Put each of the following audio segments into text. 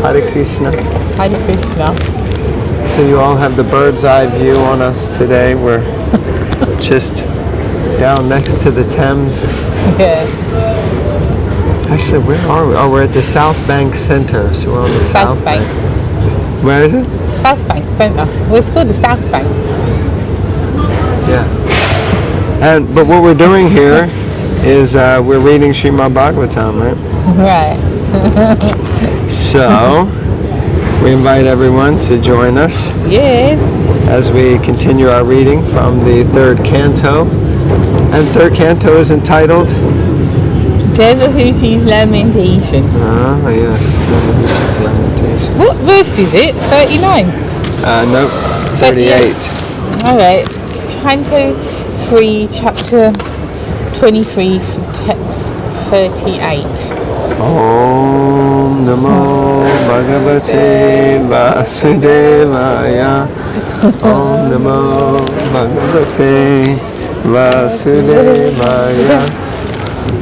Hare Krishna. Hare Krishna. So you all have the bird's eye view on us today. We're just down next to the Thames. Yes. Actually, where are we? Oh, we're at the South Bank Center. So we're on the South Bank. Where is it? South Bank Center. Well, it's called the South Bank. Yeah. But what we're doing here is we're reading Srimad Bhagavatam, right? Right. So we invite everyone to join us. Yes. As we continue our reading from the third canto. And third canto is entitled Devahuti's Lamentation. Ah, yes. Devahuti's Lamentation. What verse is it? 39? Nope. 38. Alright. Canto 3, chapter 23, text 38. Om Namo Bhagavate Vasudevaya. Om Namo Bhagavate Vasudevaya.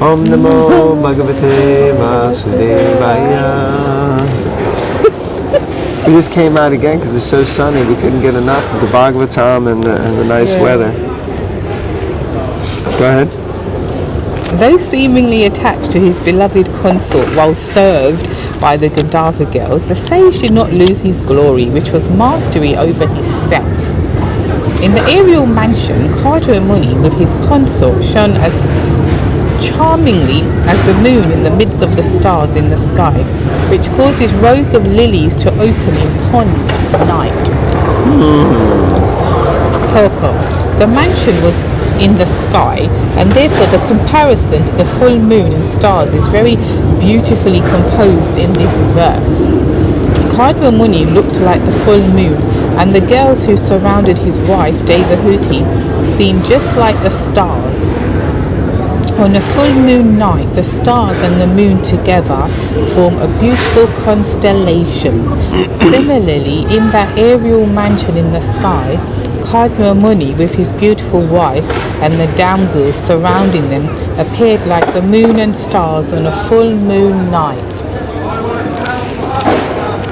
Om Namo Bhagavate Vasudevaya. We just came out again because it's so sunny. We couldn't get enough of the Bhagavatam and the nice weather. Go ahead. Though seemingly attached to his beloved consort while served by the Gandharva girls, the sage did not lose his glory, which was mastery over his self. In the aerial mansion, Kardama Muni with his consort shone as charmingly as the moon in the midst of the stars in the sky, which causes rows of lilies to open in ponds at night. Purport. The mansion was in the sky, and therefore the comparison to the full moon and stars is very beautifully composed in this verse. Kardama Muni looked like the full moon, and the girls who surrounded his wife Devahuti seemed just like the stars. On a full moon night, the stars and the moon together form a beautiful constellation. Similarly, in that aerial mansion in the sky, Kardama Muni with his beautiful wife and the damsels surrounding them appeared like the moon and stars on a full moon night.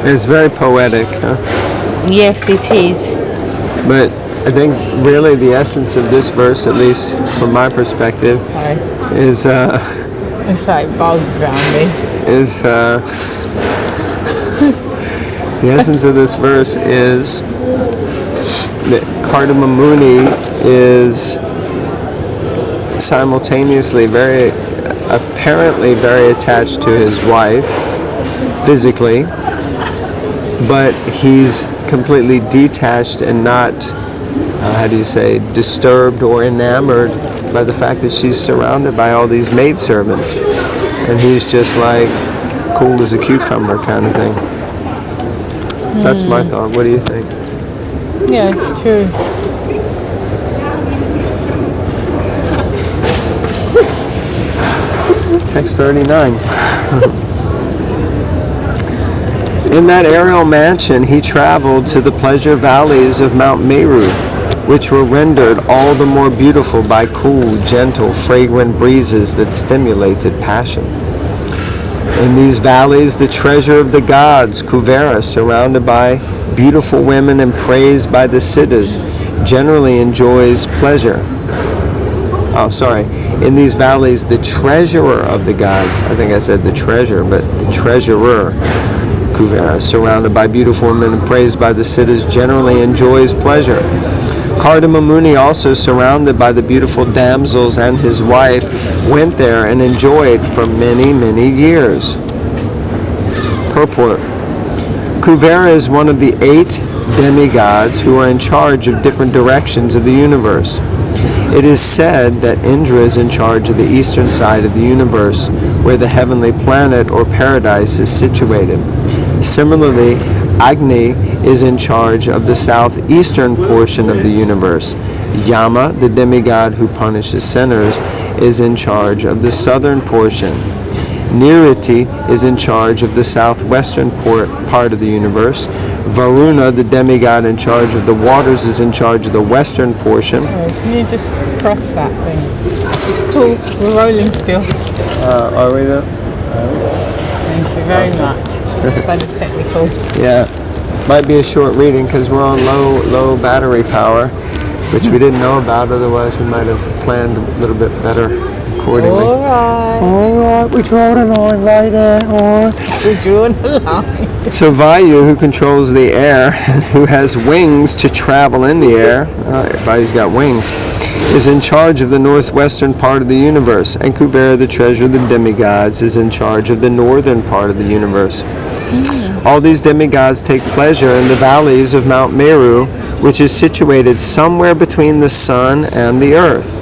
It's very poetic, huh? Yes, it is. But I think really the essence of this verse, at least from my perspective, is it's like bugs around me. The essence of this verse is that Kardama Muni is simultaneously apparently very attached to his wife physically, but he's completely detached and not, disturbed or enamored by the fact that she's surrounded by all these maidservants. And he's just like cool as a cucumber kind of thing. So that's my thought. What do you think? Yeah, it's true. Text 39. In that aerial mansion, he traveled to the pleasure valleys of Mount Meru, which were rendered all the more beautiful by cool, gentle, fragrant breezes that stimulated passion. In these valleys, the treasure of the gods, Kuvera, surrounded by beautiful women and praised by the siddhas, generally enjoys pleasure. In these valleys, the treasurer of the gods, I think I said the treasure, but the treasurer, Kuvera, surrounded by beautiful women and praised by the siddhas, generally enjoys pleasure. Kardama Muni, also surrounded by the beautiful damsels and his wife, went there and enjoyed for many, many years. Purport. Kuvera is one of the 8 demigods who are in charge of different directions of the universe. It is said that Indra is in charge of the eastern side of the universe, where the heavenly planet or paradise is situated. Similarly, Agni is in charge of the southeastern portion of the universe. Yama, the demigod who punishes sinners, is in charge of the southern portion. Niriti is in charge of the southwestern part of the universe. Varuna, the demigod in charge of the waters, is in charge of the western portion. Can you just press that thing? It's cool. We're rolling still. Are we though? Thank you very much. Sounded technical. Yeah, might be a short reading because we're on low battery power, which we didn't know about. Otherwise, we might have planned a little bit better accordingly. All right. All right, we draw the line right there. We drew the line. So Vayu, who controls the air and who has wings to travel in the air, Vayu's got wings, is in charge of the northwestern part of the universe, and Kuvera, the treasurer of the demigods, is in charge of the northern part of the universe. All these demigods take pleasure in the valleys of Mount Meru, which is situated somewhere between the sun and the earth.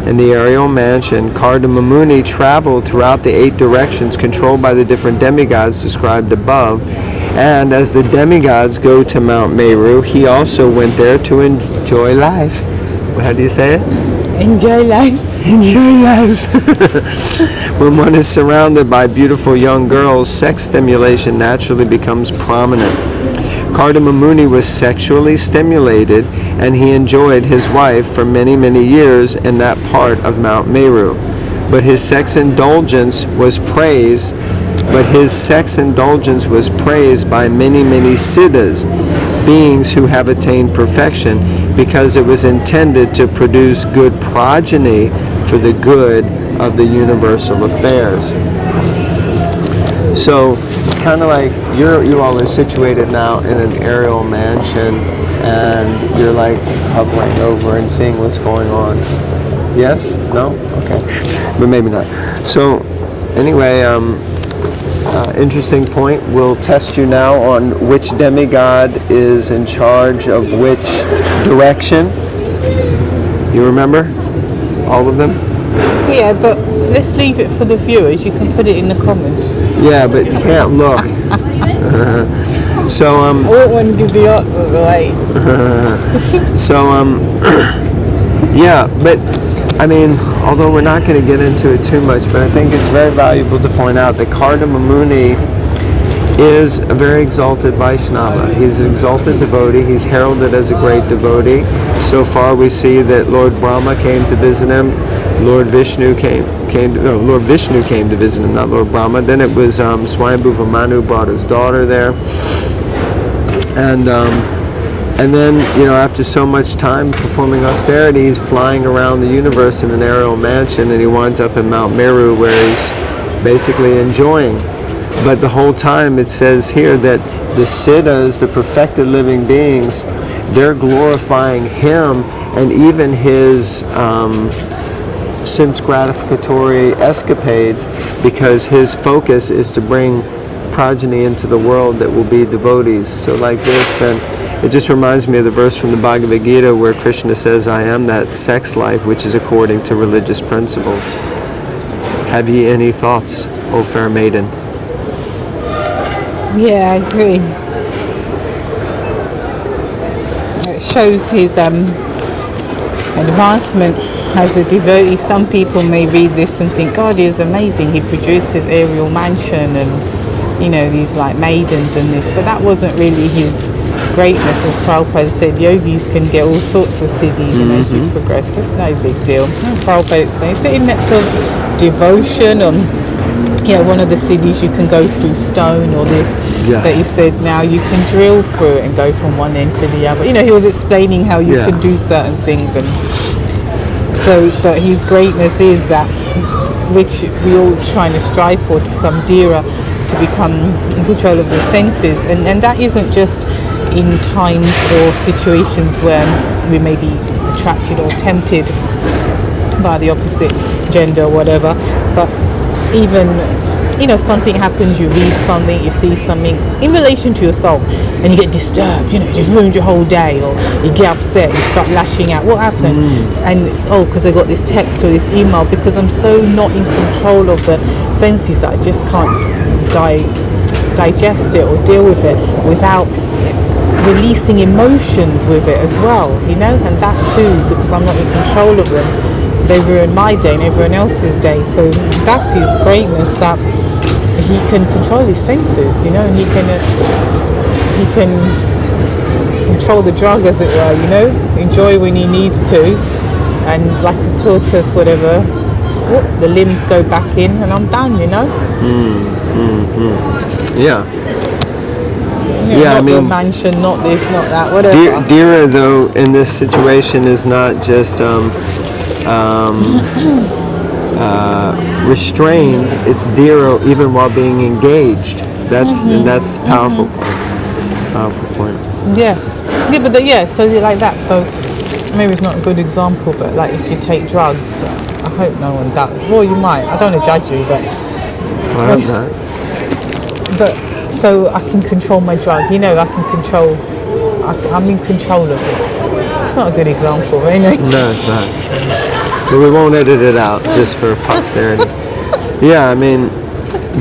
In the aerial mansion, Kardama Muni traveled throughout the 8 directions controlled by the different demigods described above, and as the demigods go to Mount Meru, he also went there to enjoy life. How do you say it? Enjoy life. Enjoy life. When one is surrounded by beautiful young girls, sex stimulation naturally becomes prominent. Kardama Muni was sexually stimulated, and he enjoyed his wife for many, many years in that part of Mount Meru. But his sex indulgence was praised. By many, many siddhas, beings who have attained perfection, because it was intended to produce good progeny for the good of the universal affairs. So it's kind of like you all are situated now in an aerial mansion, and you're like hovering over and seeing what's going on. Yes? No? Okay. But maybe not. So anyway, interesting point. We'll test you now on which demigod is in charge of which direction. You remember all of them? Yeah, but let's leave it for the viewers. You can put it in the comments. Yeah, but you can't look. So I won't want to give the answer away. Yeah, but I mean, although we're not going to get into it too much, but I think it's very valuable to point out that Kardama Muni is a very exalted Vaishnava. He's an exalted devotee. He's heralded as a great devotee. So far we see that Lord Brahma came to visit him. Lord Vishnu came to visit him, not Lord Brahma. Then it was Swayambhuva Manu brought his daughter there. And then, after so much time performing austerities, flying around the universe in an aerial mansion, and he winds up in Mount Meru where he's basically enjoying. But the whole time it says here that the siddhas, the perfected living beings, they're glorifying him and even his sense gratificatory escapades, because his focus is to bring progeny into the world that will be devotees. So like this, then it just reminds me of the verse from the Bhagavad Gita where Krishna says, I am that sex life which is according to religious principles. Have ye any thoughts, O fair maiden? Yeah, I agree. It shows his advancement as a devotee. Some people may read this and think, God, he is amazing. He produced his aerial mansion and, these like maidens and this. But that wasn't really his greatness. As Prabhupada said, yogis can get all sorts of siddhis, and as you progress, it's no big deal. Prabhupada explains it in nectar devotion on one of the siddhis you can go through stone or this, that he said now you can drill through it and go from one end to the other. He was explaining how you can do certain things, and so, but his greatness is that which we all trying to strive for, to become dhira, to become in control of the senses, and that isn't just in times or situations where we may be attracted or tempted by the opposite gender or whatever, but even something happens, you read something, you see something in relation to yourself and you get disturbed, it just ruins your whole day, or you get upset, you start lashing out. What happened? And because I got this text or this email, because I'm so not in control of the senses that I just can't digest it or deal with it without releasing emotions with it as well, and that too, because I'm not in control of them, they ruin my day and everyone else's day. So that's his greatness, that he can control his senses, and he can control the drug, as it were, enjoy when he needs to, and like a tortoise, whatever, the limbs go back in and I'm done, Yeah. Yeah, I not your mean, mansion, not this, not that, whatever. Dira, though, in this situation is not just restrained. It's Dira even while being engaged. That's and that's the powerful point. Powerful point. Yes. Yeah, but so like that. So maybe it's not a good example, but like if you take drugs, I hope no one does. Well, you might. I don't want to judge you, but I hope not. but so I can control my drug. You know, I can control. I'm in control of it. It's not a good example, really. No, it's not. But we won't edit it out just for posterity. Yeah, I mean,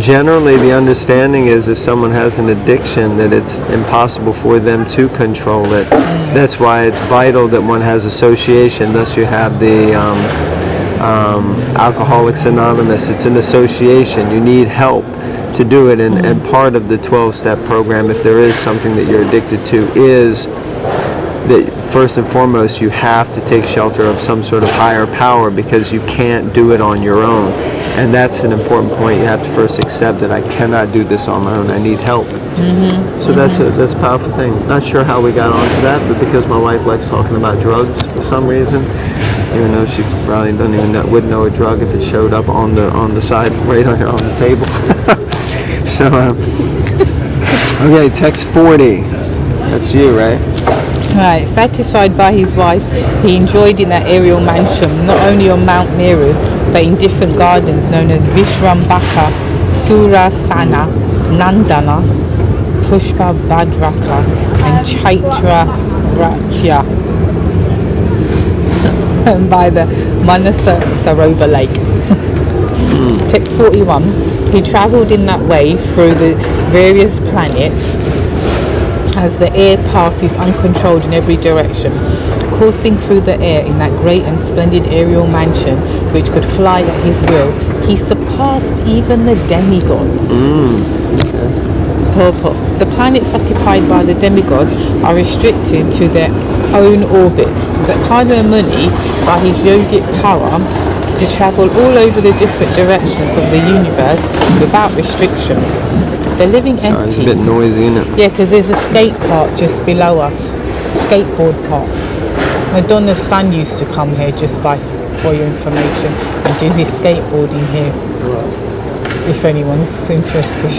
generally the understanding is if someone has an addiction that it's impossible for them to control it. That's why it's vital that one has association. Thus you have the Alcoholics Anonymous. It's an association. You need help to do it. And part of the 12-step program, if there is something that you're addicted to, is that first and foremost you have to take shelter of some sort of higher power, because you can't do it on your own. And that's an important point. You have to first accept that I cannot do this on my own. I need help. So that's a powerful thing. Not sure how we got onto that, but because my wife likes talking about drugs for some reason, even though she probably wouldn't know a drug if it showed up on the side right on the table. So okay, text 40. That's you, right? Right, satisfied by his wife, he enjoyed in that aerial mansion, not only on Mount Meru, but in different gardens known as Vishrambhaka, Surasana, Nandana, Pushpa Badraka, and Chaitra Ratya, and by the Manasa Sarovar Lake. Text 41, he travelled in that way through the various planets, as the air passes uncontrolled in every direction, coursing through the air in that great and splendid aerial mansion which could fly at his will, he surpassed even the demigods. Purport. The planets occupied by the demigods are restricted to their own orbits, but Karma Muni, by his yogic power, could travel all over the different directions of the universe without restriction. The living entity. It's a bit noisy, isn't it? Yeah, because there's a skate park just below us. Skateboard park. Madonna's son used to come here, just for your information, and do his skateboarding here. If anyone's interested.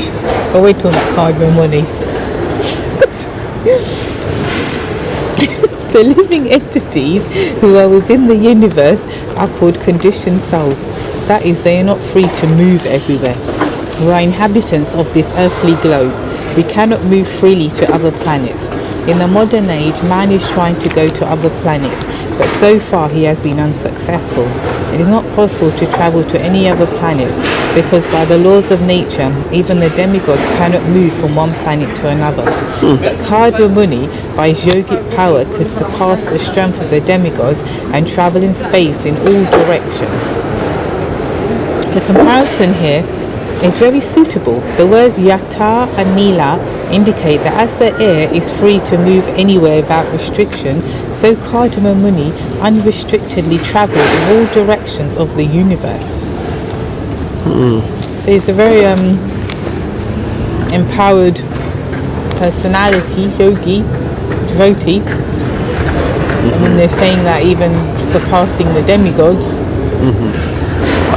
But we're talking about cardboard money. The living entities who are within the universe are called conditioned souls. That is, they are not free to move everywhere. We are inhabitants of this earthly globe. We cannot move freely to other planets. In the modern age, man is trying to go to other planets, but so far he has been unsuccessful. It is not possible to travel to any other planets, because by the laws of nature, even the demigods cannot move from one planet to another. But Kardwa Muni, by his yogic power, could surpass the strength of the demigods and travel in space in all directions. The comparison here is very suitable. The words Yata and Nila indicate that as the air is free to move anywhere without restriction, so Kardama Muni unrestrictedly travelled in all directions of the universe. So he's a very empowered personality, yogi, devotee. And then they're saying that even surpassing the demigods.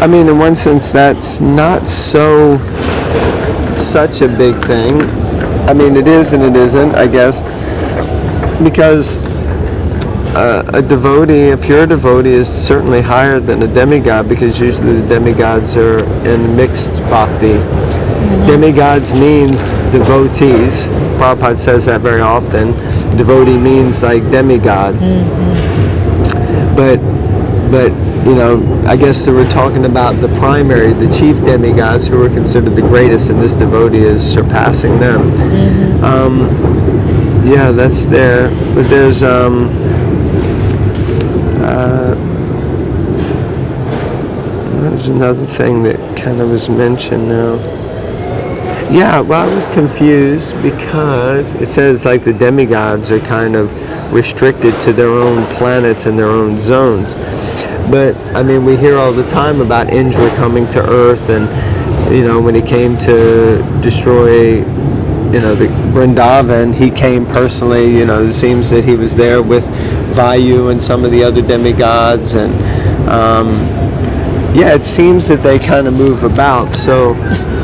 I mean, in one sense, that's not such a big thing. I mean, it is and it isn't, I guess, because a devotee, a pure devotee, is certainly higher than a demigod, because usually the demigods are in mixed bhakti. Demigods means devotees. Prabhupada says that very often. Devotee means like demigod. But you know, I guess that we're talking about the primary, the chief demigods, who are considered the greatest, and this devotee is surpassing them. Yeah, that's there. But there's another thing that kind of was mentioned now. Yeah, well, I was confused because it says like the demigods are kind of restricted to their own planets and their own zones. But I mean, we hear all the time about Indra coming to Earth, and when he came to destroy, the Vrindavan, he came personally. It seems that he was there with Vayu and some of the other demigods, and it seems that they kind of move about. So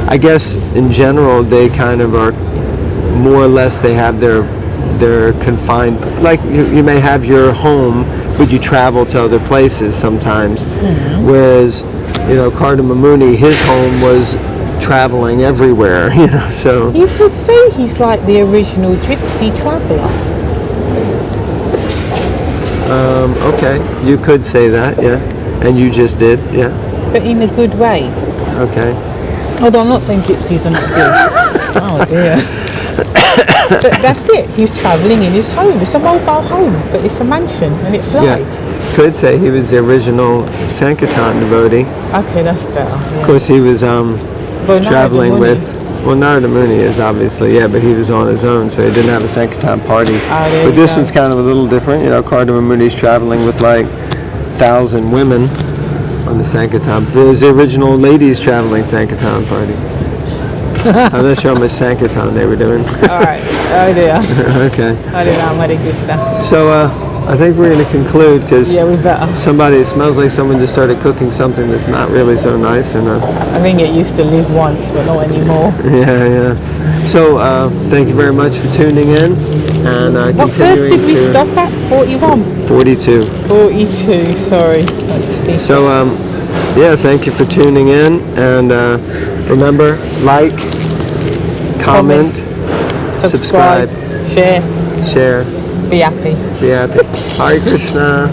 I guess in general they kind of are more or less, they have their confined, like you may have your home, but you travel to other places sometimes. Whereas Kardama Muni, his home was traveling everywhere. So You could say he's like the original gypsy traveller. Okay, you could say that, yeah, and you just did, yeah. But in a good way. Okay. Although I'm not saying gypsies are not good. Oh dear. But that's it. He's travelling in his home. It's a mobile home, but it's a mansion and it flies. Yeah. Could say he was the original Sankirtan devotee. Okay, that's better. Yeah. Of course, he was But traveling Narada with. Well, Narada Muni is obviously, yeah, but he was on his own, so he didn't have a Sankirtan party. But this one's kind of a little different. Kardama Muni's traveling with like 1,000 women on the Sankirtan. It was the original ladies traveling Sankirtan party. I'm not sure how much Sankirtan they were doing. Alright. Oh dear. Okay. I don't know. I'm very good now. So I think we're going to conclude because Yeah, we better. it smells like someone just started cooking something that's not really so nice. And I think it used to live once, but not anymore. yeah. So thank you very much for tuning in. And What verse did we stop at? 41? 42. 42, sorry. So thank you for tuning in. And remember, like, comment, subscribe, share, share. be happy. Be happy. Hare Krishna.